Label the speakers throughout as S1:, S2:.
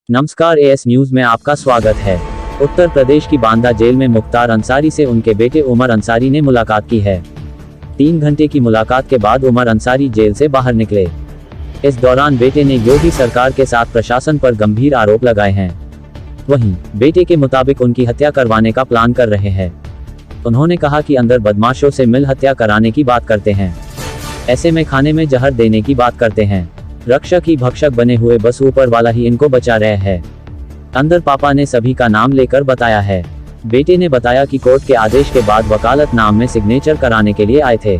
S1: नमस्कार, as news में आपका स्वागत है। उत्तर प्रदेश की बांदा जेल में मुख्तार अंसारी से उनके बेटे उमर अंसारी ने मुलाकात की है। 3 घंटे की मुलाकात के बाद उमर अंसारी जेल से बाहर निकले। इस दौरान बेटे ने योगी सरकार के साथ प्रशासन पर गंभीर आरोप लगाए हैं। वहीं बेटे के मुताबिक उनकी हत्या करवाने का प्लान कर रहे हैं। उन्होंने कहा कि अंदर बदमाशों से मिल हत्या कराने की बात करते हैं, ऐसे में खाने में जहर देने की बात करते हैं। रक्षक ही भक्षक बने हुए, बस ऊपर वाला ही इनको बचा रहे हैं। अंदर पापा ने सभी का नाम लेकर बताया है। बेटे ने बताया कि कोर्ट के आदेश के बाद वकालतनामा में सिग्नेचर कराने के लिए आए थे।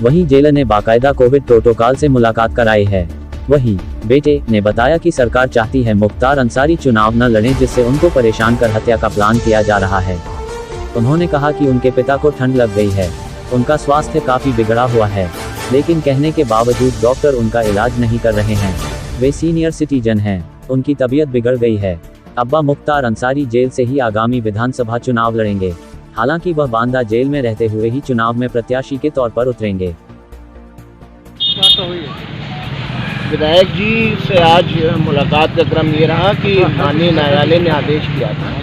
S1: वहीं जेलर ने बाकायदा कोविड प्रोटोकॉल से मुलाकात कराई है। वहीं बेटे ने बताया कि सरकार चाहती है मुख्तार अंसारी चुनाव न लड़ें, जिससे उनको परेशान कर हत्या का प्लान किया जा रहा है। उन्होंने कहा कि उनके पिता को ठंड लग गई है, उनका स्वास्थ्य काफी बिगड़ा हुआ है, लेकिन कहने के बावजूद डॉक्टर उनका इलाज नहीं कर रहे हैं। वे सीनियर सिटीजन हैं, उनकी तबीयत बिगड़ गई है। अब्बा मुख्तार अंसारी जेल से ही आगामी विधानसभा चुनाव लड़ेंगे। हालांकि वह बांदा जेल में रहते हुए ही चुनाव में प्रत्याशी के तौर पर उतरेंगे।
S2: विधायक जी से आज मुलाकात का क्रम ये रहा कि माननीय न्यायालय ने आदेश किया था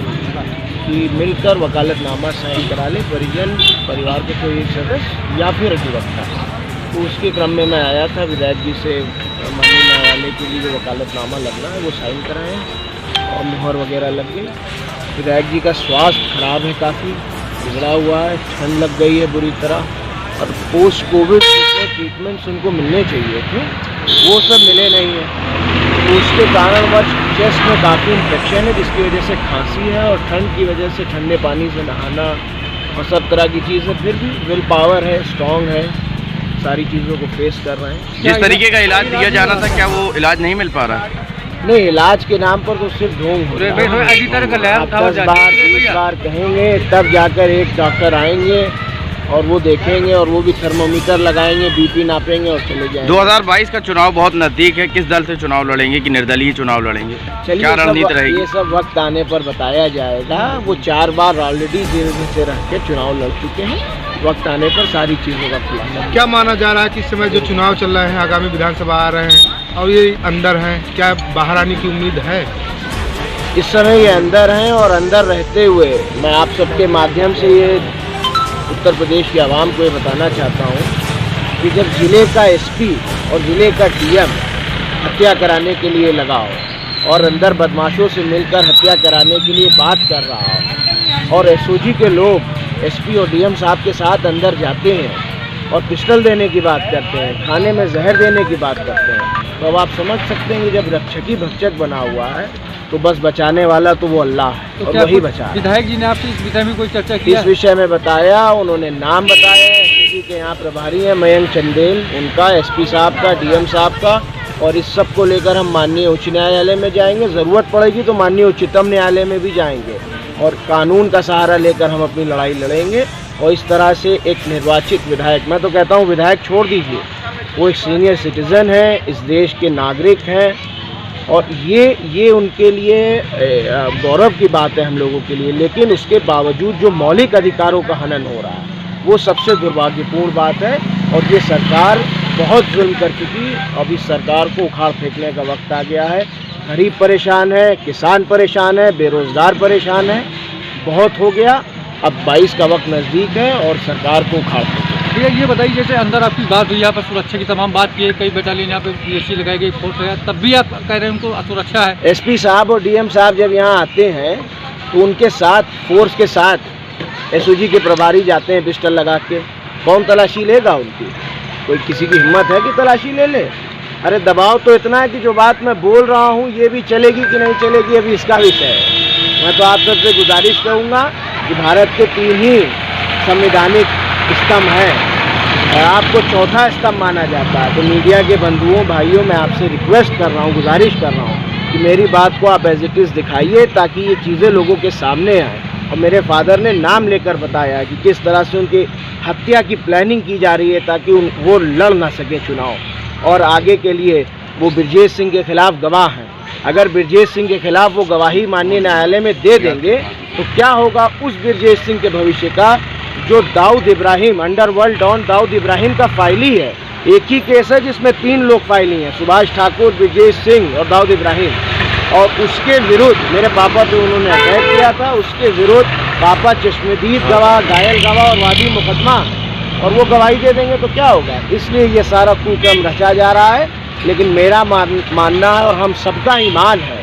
S2: कि मिलकर वकालतनामा साइन करा ले परिजन, परिवार के कोई एक सदस्य या फिर अधिवक्ता। तो उसके क्रम में मैं आया था। विधायक जी से माननीय न्यायालय के लिए जो वकालतनामा लगना है वो साइन कराएं और मुहर वगैरह लग गई। विधायक जी का स्वास्थ्य खराब है, काफ़ी बिगड़ा हुआ है, ठंड लग गई है बुरी तरह, और पोस्ट कोविड जितने ट्रीटमेंट्स उनको मिलने चाहिए थे वो सब मिले नहीं है। तो उसके कारणवश चेस्ट में काफ़ी इन्फेक्शन है, जिसकी वजह से खांसी है, और ठंड की वजह से ठंडे पानी से नहाना और सब तरह की चीज़ें। फिर भी विल पावर है, स्ट्रॉन्ग है, सारी चीज़ों को फेस कर रहे हैं।
S3: जिस तरीके का इलाज दिया जाना था, क्या वो इलाज नहीं मिल पा रहा?
S2: नहीं, इलाज के नाम पर तो सिर्फ ढोंग हो रहा है। आप 10 बार 20 बार कहेंगे तब जाकर एक डॉक्टर आएंगे और वो देखेंगे, और वो भी थर्मोमीटर लगाएंगे, बीपी नापेंगे और चले जाएंगे।
S3: 2022 का चुनाव बहुत नजदीक है। किस दल से चुनाव लड़ेंगे कि निर्दलीय चुनाव लड़ेंगे? क्या रणनीति रहेगी?
S2: ये सब वक्त आने पर बताया जाएगा। वो 4 बार ऑलरेडी जेल से रह के चुनाव लड़ चुके हैं। वक्त आने पर सारी चीज़ों का खुलासा।
S4: क्या माना जा रहा है कि इस समय जो चुनाव चल रहे हैं, आगामी विधानसभा आ रहे हैं और ये अंदर हैं, क्या बाहर आने की उम्मीद है?
S2: इस समय ये अंदर हैं, और अंदर रहते हुए मैं आप सबके माध्यम से ये उत्तर प्रदेश की आवाम को ये बताना चाहता हूँ कि जब ज़िले का एसपी और ज़िले का डीएम हत्या कराने के लिए लगा हो और अंदर बदमाशों से मिलकर हत्या कराने के लिए बात कर रहा हो, और एसओजी के लोग एसपी और डीएम साहब के साथ अंदर जाते हैं और पिस्टल देने की बात करते हैं, खाने में जहर देने की बात करते हैं, तो अब आप समझ सकते हैं कि जब रक्षक ही भक्षक बना हुआ है तो बस बचाने वाला तो वो अल्लाह है, तो और वही बचा।
S5: विधायक जी ने आपसे इस विषय में कोई चर्चा की?
S2: इस विषय में बताया, उन्होंने नाम बताया। एसओजी के यहाँ प्रभारी हैं मयंक चंदेल, उनका, एसपी साहब का, डीएम साहब का, और इस सब को लेकर हम माननीय उच्च न्यायालय में जाएंगे। ज़रूरत पड़ेगी तो माननीय उच्चतम न्यायालय में भी जाएंगे, और कानून का सहारा लेकर हम अपनी लड़ाई लड़ेंगे। और इस तरह से एक निर्वाचित विधायक, मैं तो कहता हूँ विधायक छोड़ दीजिए, वो एक सीनियर सिटीज़न है, इस देश के नागरिक हैं, और ये उनके लिए गौरव की बात है हम लोगों के लिए। लेकिन उसके बावजूद जो मौलिक अधिकारों का हनन हो रहा है वो सबसे दुर्भाग्यपूर्ण बात है, और ये सरकार बहुत जुल्म कर चुकी। अब इस सरकार को उखाड़ फेंकने का वक्त आ गया है। गरीब परेशान है, किसान परेशान है, बेरोजगार परेशान है, बहुत हो गया। अब 22 का वक्त नज़दीक है और सरकार को उखाड़ फेंके।
S5: भैया ये बताइए, जैसे अंदर आपकी बात हुई, यहाँ पर सुरक्षा की तमाम बात की है, कई बटालियन यहाँ पे पीएससी लगाई गई, फोर्स है, तब भी आप कह रहे हैं उनको सुरक्षा है?
S2: एसपी साहब और डीएम साहब जब यहाँ आते हैं तो उनके साथ, फोर्स के साथ एसओजी के प्रभारी जाते हैं पिस्टल लगा के। कौन तलाशी लेगा उनकी? कोई किसी की हिम्मत है कि तलाशी ले ले? अरे दबाव तो इतना है कि जो बात मैं बोल रहा हूँ ये भी चलेगी कि नहीं चलेगी, अभी इसका विषय है। मैं तो आप सबसे गुजारिश करूँगा कि भारत के 3 ही संवैधानिक स्तंभ हैं, आपको चौथा स्तंभ माना जाता है। तो मीडिया के बंधुओं, भाइयों, मैं आपसे रिक्वेस्ट कर रहा हूँ, गुजारिश कर रहा हूँ कि मेरी बात को आप एज इट इज़ दिखाइए, ताकि ये चीज़ें लोगों के सामने आएँ। और मेरे फादर ने नाम लेकर बताया कि किस तरह से उनकी हत्या की प्लानिंग की जा रही है, ताकि वो लड़ ना सके चुनाव। और आगे के लिए वो ब्रजेश सिंह के खिलाफ गवाह हैं। अगर ब्रजेश सिंह के खिलाफ वो गवाही माननीय न्यायालय में दे देंगे तो क्या होगा उस ब्रजेश सिंह के भविष्य का, जो दाऊद इब्राहिम, अंडरवर्ल्ड डॉन दाऊद इब्राहिम का फाइली है। एक ही केस है जिसमें 3 लोग फाइली हैं, सुभाष ठाकुर, ब्रजेश सिंह और दाऊद इब्राहिम। और उसके विरुद्ध मेरे पापा पे उन्होंने अटैक किया था, उसके विरुद्ध पापा चश्मदीद गवाह, घायल गवाह और वादी मुकदमा, और वो गवाही दे देंगे तो क्या होगा। इसलिए ये सारा कुकर्म रचा जा रहा है। लेकिन मेरा मानना है और हम सबका ईमान है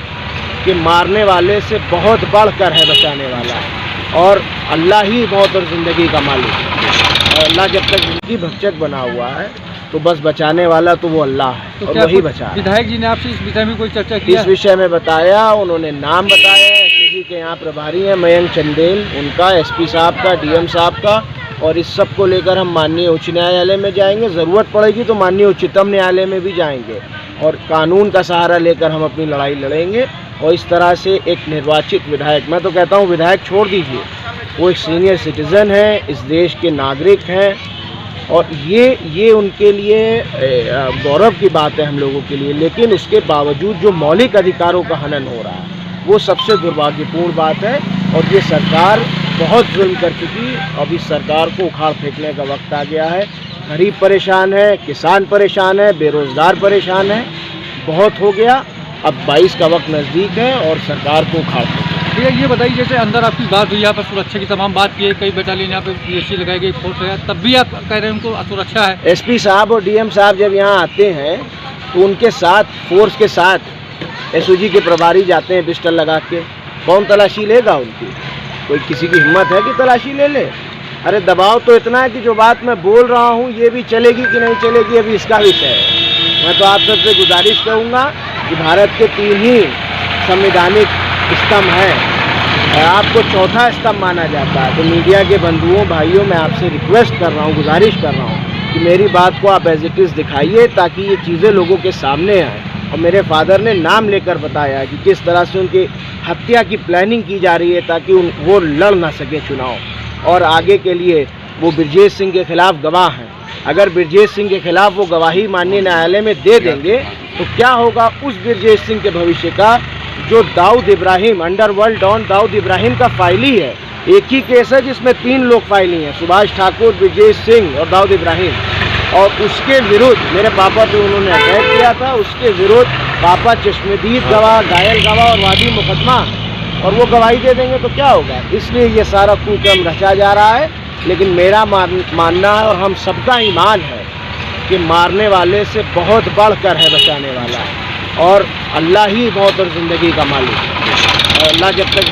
S2: कि मारने वाले से बहुत बढ़कर है बचाने वाला, और अल्लाह ही मौत और ज़िंदगी का मालिक है। और अल्लाह जब तक ज़िंदगी भक्षक बना हुआ है तो बस बचाने वाला तो वो अल्लाह है,
S5: तो
S2: और
S5: क्या
S2: वही
S5: कुछ
S2: बचा है।
S5: विधायक जी ने आपसे इस विषय में कोई चर्चा की?
S2: इस विषय में बताया, उन्होंने नाम बताया, एसओजी के यहाँ प्रभारी हैं मयंक चंदेल, उनका, एसपी साहब का, डीएम साहब का, और इस सब को लेकर हम माननीय उच्च न्यायालय में जाएंगे। ज़रूरत पड़ेगी तो माननीय उच्चतम न्यायालय में भी जाएंगे, और कानून का सहारा लेकर हम अपनी लड़ाई लड़ेंगे। और इस तरह से एक निर्वाचित विधायक, मैं तो कहता हूँ विधायक छोड़ दीजिए, वो एक सीनियर सिटीज़न है, इस देश के नागरिक हैं, और ये उनके लिए गौरव की बात है हम लोगों के लिए। लेकिन उसके बावजूद जो मौलिक अधिकारों का हनन हो रहा है वो सबसे दुर्भाग्यपूर्ण बात है, और ये सरकार बहुत जुल्म कर चुकी। अब इस सरकार को उखाड़ फेंकने का वक्त आ गया है। गरीब परेशान है, किसान परेशान है, बेरोज़गार परेशान है, बहुत हो गया। अब 22 का वक्त नज़दीक है और सरकार को उखाड़ फेंकना।
S5: भैया ये बताइए, जैसे अंदर आपकी बात हुई, यहाँ पर सुरक्षा की तमाम बात की है, कई बटालियन यहाँ पे पीएसी लगाई गई, फोर्स है, तब भी आप कह रहे हैं उनको असुरक्षा है।
S2: एसपी साहब और डीएम साहब जब यहाँ आते हैं तो उनके साथ, फोर्स के साथ एसओजी के प्रभारी जाते हैं पिस्टल लगा के। कौन तलाशी लेगा उनकी? कोई किसी की हिम्मत है कि तलाशी ले ले? अरे दबाव तो इतना है कि जो बात मैं बोल रहा हूँ ये भी चलेगी कि नहीं चलेगी अभी इसका विषय है। मैं तो आप सबसे गुजारिश करूँगा कि भारत के 3 ही संवैधानिक स्तंभ हैं, आपको चौथा स्तंभ माना जाता है। तो मीडिया के बंधुओं, भाइयों, मैं आपसे रिक्वेस्ट कर रहा हूँ, गुजारिश कर रहा हूँ कि मेरी बात को आप एज इट इज़ दिखाइए, ताकि ये चीज़ें लोगों के सामने आएँ। और मेरे फादर ने नाम लेकर बताया कि किस तरह से उनकी हत्या की प्लानिंग की जा रही है, ताकि वो लड़ ना सके चुनाव। और आगे के लिए वो ब्रजेश सिंह के खिलाफ गवाह हैं। अगर ब्रजेश सिंह के खिलाफ वो गवाही माननीय न्यायालय में दे देंगे तो क्या होगा उस ब्रजेश सिंह के भविष्य का, जो दाऊद इब्राहिम, अंडरवर्ल्ड डॉन दाऊद इब्राहिम का फाइली है। एक ही केस है जिसमें 3 लोग फाइली हैं, सुभाष ठाकुर, ब्रजेश सिंह और दाऊद इब्राहिम, और उसके विरुद्ध मेरे पापा पे उन्होंने अटैक किया था, उसके विरुद्ध पापा चश्मदीद गवाह, घायल गवाह और वादी मुकदमा, और वो गवाही दे देंगे तो क्या होगा। इसलिए ये सारा कुकर्म रचा जा रहा है। लेकिन मेरा मानना है और हम सबका ईमान है कि मारने वाले से बहुत बढ़कर है बचाने वाला, और अल्लाह ही मौत और ज़िंदगी का मालिक है। और अल्लाह जब तक